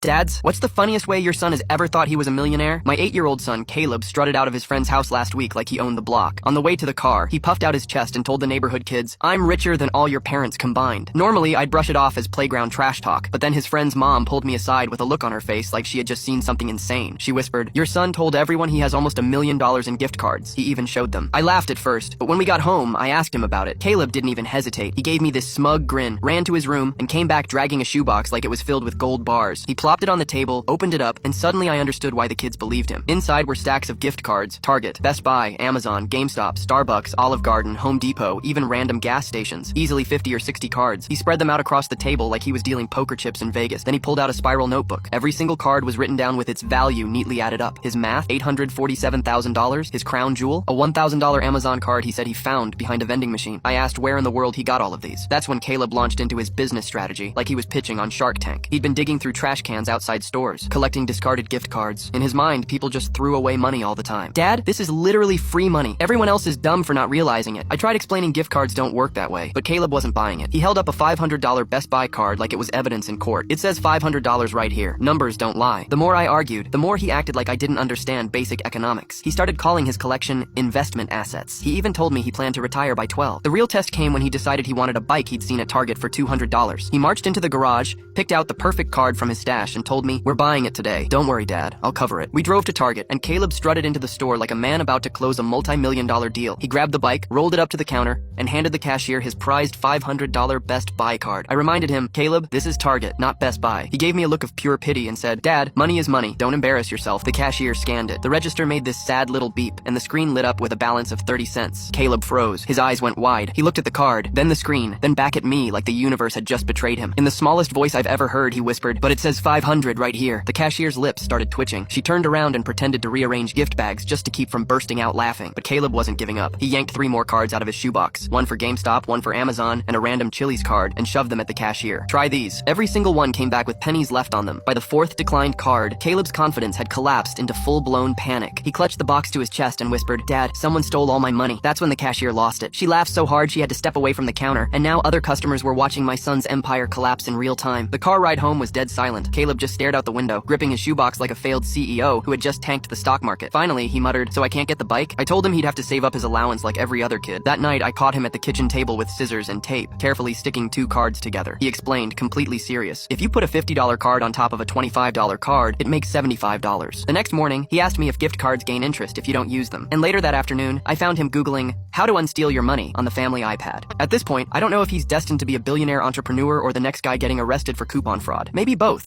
Dads, what's the funniest way your son has ever thought he was a millionaire? My 8-year-old son, Caleb, strutted out of his friend's house last week like he owned the block. On the way to the car, he puffed out his chest and told the neighborhood kids, "I'm richer than all your parents combined." Normally, I'd brush it off as playground trash talk, but then his friend's mom pulled me aside with a look on her face like she had just seen something insane. She whispered, "Your son told everyone he has almost $1 million in gift cards. He even showed them." I laughed at first, but when we got home, I asked him about it. Caleb didn't even hesitate. He gave me this smug grin, ran to his room, and came back dragging a shoebox like it was filled with gold bars. He plopped it on the table, opened it up, and suddenly I understood why the kids believed him. Inside were stacks of gift cards: Target, Best Buy, Amazon, GameStop, Starbucks, Olive Garden, Home Depot, even random gas stations. Easily 50 or 60 cards. He spread them out across the table like he was dealing poker chips in Vegas. Then he pulled out a spiral notebook. Every single card was written down with its value neatly added up. His math, $847,000. His crown jewel, a $1,000 Amazon card he said he found behind a vending machine. I asked where in the world he got all of these. That's when Caleb launched into his business strategy, like he was pitching on Shark Tank. He'd been digging through trash cans outside stores, collecting discarded gift cards. In his mind, people just threw away money all the time. "Dad, this is literally free money. Everyone else is dumb for not realizing it." I tried explaining gift cards don't work that way, but Caleb wasn't buying it. He held up a $500 Best Buy card like it was evidence in court. "It says $500 right here. Numbers don't lie." The more I argued, the more he acted like I didn't understand basic economics. He started calling his collection investment assets. He even told me he planned to retire by 12. The real test came when he decided he wanted a bike he'd seen at Target for $200. He marched into the garage, picked out the perfect card from his stash, and told me, "We're buying it today. Don't worry, Dad. I'll cover it." We drove to Target, and Caleb strutted into the store like a man about to close a multi-million-dollar deal. He grabbed the bike, rolled it up to the counter, and handed the cashier his prized $500 Best Buy card. I reminded him, "Caleb, this is Target, not Best Buy." He gave me a look of pure pity and said, "Dad, money is money. Don't embarrass yourself." The cashier scanned it. The register made this sad little beep, and the screen lit up with a balance of 30 cents. Caleb froze. His eyes went wide. He looked at the card, then the screen, then back at me like the universe had just betrayed him. In the smallest voice I've ever heard, he whispered, "But it says 500 right here." The cashier's lips started twitching. She turned around and pretended to rearrange gift bags just to keep from bursting out laughing. But Caleb wasn't giving up. He yanked 3 more cards out of his shoebox. One for GameStop, one for Amazon, and a random Chili's card, and shoved them at the cashier. "Try these." Every single one came back with pennies left on them. By the 4th declined card, Caleb's confidence had collapsed into full-blown panic. He clutched the box to his chest and whispered, "Dad, someone stole all my money." That's when the cashier lost it. She laughed so hard she had to step away from the counter, and now other customers were watching my son's empire collapse in real time. The car ride home was dead silent. Caleb just stared out the window, gripping his shoebox like a failed CEO who had just tanked the stock market. Finally, he muttered, "So I can't get the bike?" I told him he'd have to save up his allowance like every other kid. That night, I caught him at the kitchen table with scissors and tape, carefully sticking 2 cards together. He explained, completely serious, "If you put a $50 card on top of a $25 card, it makes $75. The next morning, he asked me if gift cards gain interest if you don't use them. And later that afternoon, I found him Googling, "How to unsteal your money" on the family iPad. At this point, I don't know if he's destined to be a billionaire entrepreneur or the next guy getting arrested for coupon fraud. Maybe both.